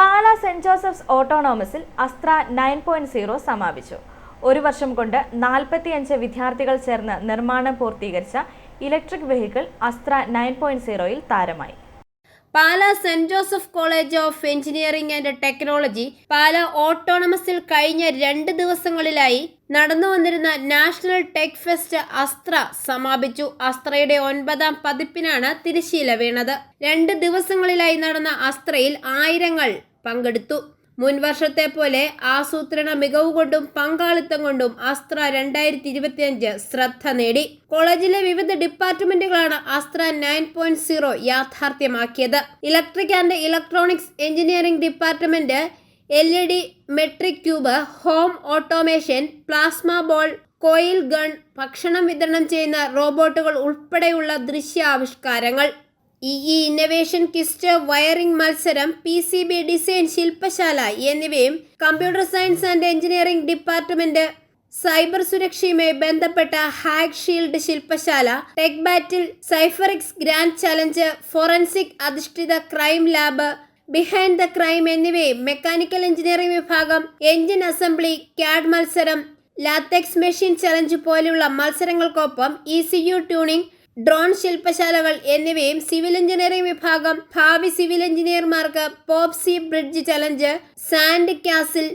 പാല saint Joseph's ഓട്ടോണോമസിൽ അസ്ത്ര 9.0 സമാപിച്ചു. ഒരു വർഷം കൊണ്ട് 45 വിദ്യാർത്ഥികൾ ചേർന്ന് നിർമ്മാണം പൂർത്തീകരിച്ച ഇലക്ട്രിക് വെഹിക്കിൾ അസ്ത്ര 9.0 താരമായി. Pala Saint Joseph college of engineering and technology Pala ഓട്ടോണമസിൽ കഴിഞ്ഞ 2 ദിവസങ്ങളിലായി നടന്നുവന്നിരുന്ന നാഷണൽ ടെക് ഫെസ്റ്റ് അസ്ത്ര സമാപിച്ചു. അസ്ത്രയുടെ 9ാം പതിപ്പിനാണ് തിരശ്ശീല വീണത്. 2 ദിവസങ്ങളിലായി നടന്ന അസ്ത്രയിൽ ആയിരങ്ങൾ പങ്കെടുത്തു. മുൻവർഷത്തെ പോലെ ആസൂത്രണ മികവ് കൊണ്ടും പങ്കാളിത്തം കൊണ്ടും അസ്ത്ര 2025 ശ്രദ്ധ നേടി. കോളേജിലെ വിവിധ ഡിപ്പാർട്ട്മെന്റുകളാണ് അസ്ത്ര 9.0 യാഥാർത്ഥ്യമാക്കിയത്. Electric and electronics engineering department LED metric cube, home automation, plasma ball, coil gun, ഭക്ഷണം വിതരണം ചെയ്യുന്ന റോബോട്ടുകൾ ഉൾപ്പെടെയുള്ള ദൃശ്യാവിഷ്കാരങ്ങൾ, ഇന്നവേഷൻ ക്വിസ്റ്റ്, വയറിംഗ് മത്സരം, PCB ഡിസൈൻ ശില്പശാല എന്നിവയും computer science and engineering department cyber സുരക്ഷയുമായി ബന്ധപ്പെട്ട ഹാക്ക് ഷീൽഡ് ശില്പശാല, tech battle, Cipherix grand challenge, forensic അധിഷ്ഠിത crime lab, behind the crime എന്നിവയും മെക്കാനിക്കൽ എഞ്ചിനീയറിംഗ് വിഭാഗം എഞ്ചിൻ അസംബ്ലി, ക്യാഡ് മത്സരം, ലാറ്റക്സ് മെഷീൻ ചലഞ്ച് പോലെയുള്ള മത്സരങ്ങൾക്കൊപ്പം ECU ട്യൂണിംഗ്, ഡ്രോൺ ശില്പശാലകൾ എന്നിവയും സിവിൽ എഞ്ചിനീയറിംഗ് വിഭാഗം ഭാവി സിവിൽ എഞ്ചിനീയർമാർക്ക് popsy bridge challenge, sand castle,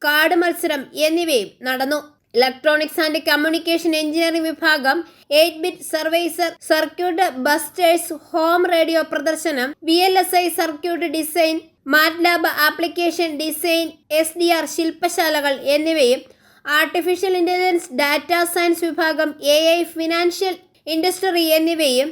card മത്സരം എന്നിവയും നടന്നു. ഇലക്ട്രോണിക്സ് ആൻഡ് കമ്മ്യൂണിക്കേഷൻ എഞ്ചിനീയറിംഗ് വിഭാഗം 8-ബിറ്റ് സർവൈസർ, സർക്യൂട്ട് ബസ്റ്റേഴ്സ്, ഹോം റേഡിയോ പ്രദർശനം, VLSI circuit design, MATLAB application design, SDR ശില്പശാലകൾ എന്നിവയും ആർട്ടിഫിഷ്യൽ ഇന്റലിജൻസ് ഡാറ്റ സയൻസ് വിഭാഗം AI ഫിനാൻഷ്യൽ ഇൻഡസ്ട്രി എന്നിവയും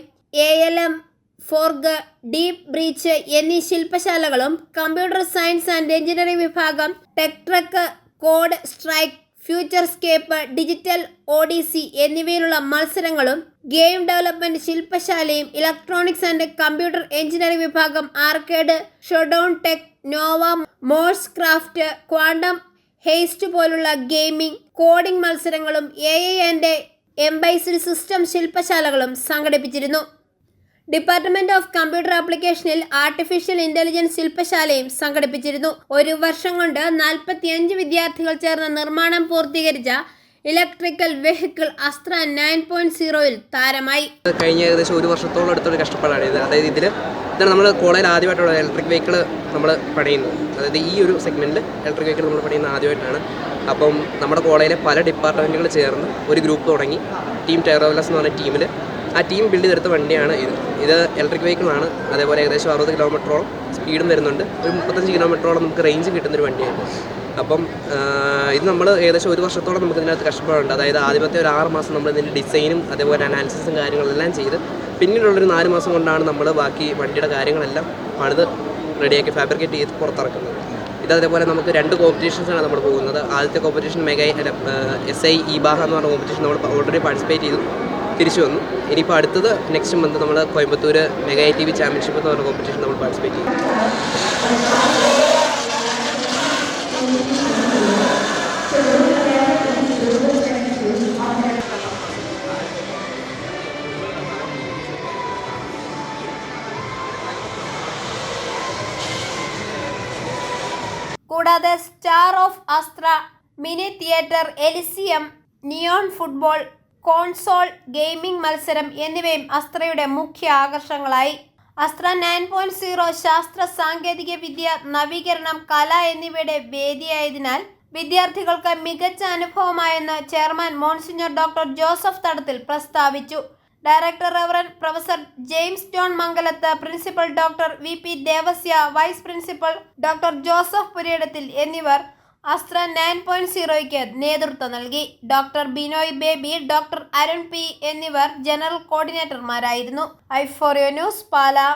ALM, ഫോർഗ്, ഡീപ് ബ്രീച്ച് എന്നീ ശില്പശാലകളും കമ്പ്യൂട്ടർ സയൻസ് ആൻഡ് എഞ്ചിനീയറിംഗ് വിഭാഗം tech truck, code strike, futurescape, digital ODC എന്നിവയിലുള്ള മത്സരങ്ങളും game development ശില്പശാലയും electronics and computer engineering വിഭാഗം arcade, showdown tech, nova, morse craft, quantum heist പോലുള്ള gaming, coding മത്സരങ്ങളും AI and embedded system ശില്പശാലകളും സംഘടിപ്പിച്ചിരുന്നു. Department of computer ആപ്ലിക്കേഷനിൽ artificial intelligence ശില്പശാലയും സംഘടിപ്പിച്ചിരുന്നു. ഒരു വർഷം കൊണ്ട് 45 വിദ്യാർത്ഥികൾ ചേർന്ന് നിർമ്മാണം പൂർത്തീകരിച്ച ഇലക്ട്രിക്കൽ വെഹിക്കിൾ അസ്ത്ര 9.0 താരമായി. കഴിഞ്ഞ ഏകദേശം ഒരു വർഷത്തോളം അടുത്തൊരു കഷ്ടപ്പാടാണ് ഇത്. അതായത് ഇതാണ് നമ്മൾ കോളേജിൽ ആദ്യമായിട്ടുള്ള ഇലക്ട്രിക് വെഹിക്കിൾ നമ്മൾ പണിയുന്നത്. അതായത് ഈ ഒരു സെഗ്മെൻറ്റ് ഇലക്ട്രിക് വെഹിക്കിൾ നമ്മൾ പണിയുന്നത് ആദ്യമായിട്ടാണ്. അപ്പം നമ്മുടെ കോളേജിലെ പല ഡിപ്പാർട്ട്മെൻറ്റുകൾ ചേർന്ന് ഒരു ഗ്രൂപ്പ് തുടങ്ങി. ടീം ടൈറോവലസ് എന്ന് പറഞ്ഞ ടീമിൽ ആ ടീം ബിൽഡ് ചെയ്തെടുത്ത വണ്ടിയാണ് ഇത് ഇലക്ട്രിക് വെഹിക്കിളാണ്. അതേപോലെ ഏകദേശം 60 കിലോമീറ്ററോളം സ്പീഡും വരുന്നുണ്ട്. ഒരു 35 കിലോമീറ്ററോളം നമുക്ക് റേഞ്ച് കിട്ടുന്നൊരു വണ്ടിയാണ്. അപ്പം ഇത് നമ്മൾ ഏകദേശം ഒരു വർഷത്തോളം നമുക്ക് ഇതിനകത്ത് കഷ്ടപ്പാടുണ്ട്. അതായത് ആദ്യത്തെ ഒരു 6 മാസം നമ്മൾ ഇതിൻ്റെ ഡിസൈനും അതേപോലെ അനാലിസിസും കാര്യങ്ങളെല്ലാം ചെയ്ത് പിന്നീടുള്ളൊരു 4 മാസം കൊണ്ടാണ് നമ്മൾ ബാക്കി വണ്ടിയുടെ കാര്യങ്ങളെല്ലാം പണിത് റെഡിയാക്കി ഫാബ്രിക്കേറ്റ് ചെയ്ത് പുറത്തിറക്കുന്നത്. ഇതേപോലെ നമുക്ക് 2 കോമ്പറ്റീഷൻസാണ് നമ്മൾ പോകുന്നത്. ആദ്യത്തെ കോമ്പറ്റീഷൻ SI ഇബാഹ എന്ന് പറഞ്ഞ കോമ്പറ്റീഷൻ നമ്മൾ ഓൾറെഡി പാർട്ടിസിപ്പേറ്റ് ചെയ്തു തിരിച്ചു വന്നു. ഇനിയിപ്പോൾ അടുത്തത് നെക്സ്റ്റ് മന്ത് നമ്മൾ കോയമ്പത്തൂർ മെഗാ ITV ചാമ്പ്യൻഷിപ്പ് എന്ന് പറഞ്ഞ കോമ്പറ്റീഷൻ നമ്മൾ പാർട്ടിസിപ്പേറ്റ് ചെയ്തു. കൂടാതെ star of Astra, mini theatre, Elysium, neon football, console gaming മത്സരം എന്നിവയും അസ്ത്രയുടെ മുഖ്യ ആകർഷണങ്ങളായി. അസ്ത്ര 9.0 ശാസ്ത്ര സാങ്കേതിക വിദ്യ, നവീകരണം, കല എന്നിവയുടെ വേദിയായതിനാൽ വിദ്യാർത്ഥികൾക്ക് മികച്ച അനുഭവമായെന്ന് chairman monsignor doctor Joseph Thadathil പ്രസ്താവിച്ചു. Director reverend professor James John Mangalath, principal doctor VP Devasya, vice principal doctor Joseph Purayidathil എന്നിവർ അസ്ത്ര 9.0 നേതൃത്വം നൽകി. Doctor Binoy Baby, doctor Arun P എന്നിവർ ജനറൽ കോർഡിനേറ്റർമാരായിരുന്നു. i4o ന്യൂസ്, പാല.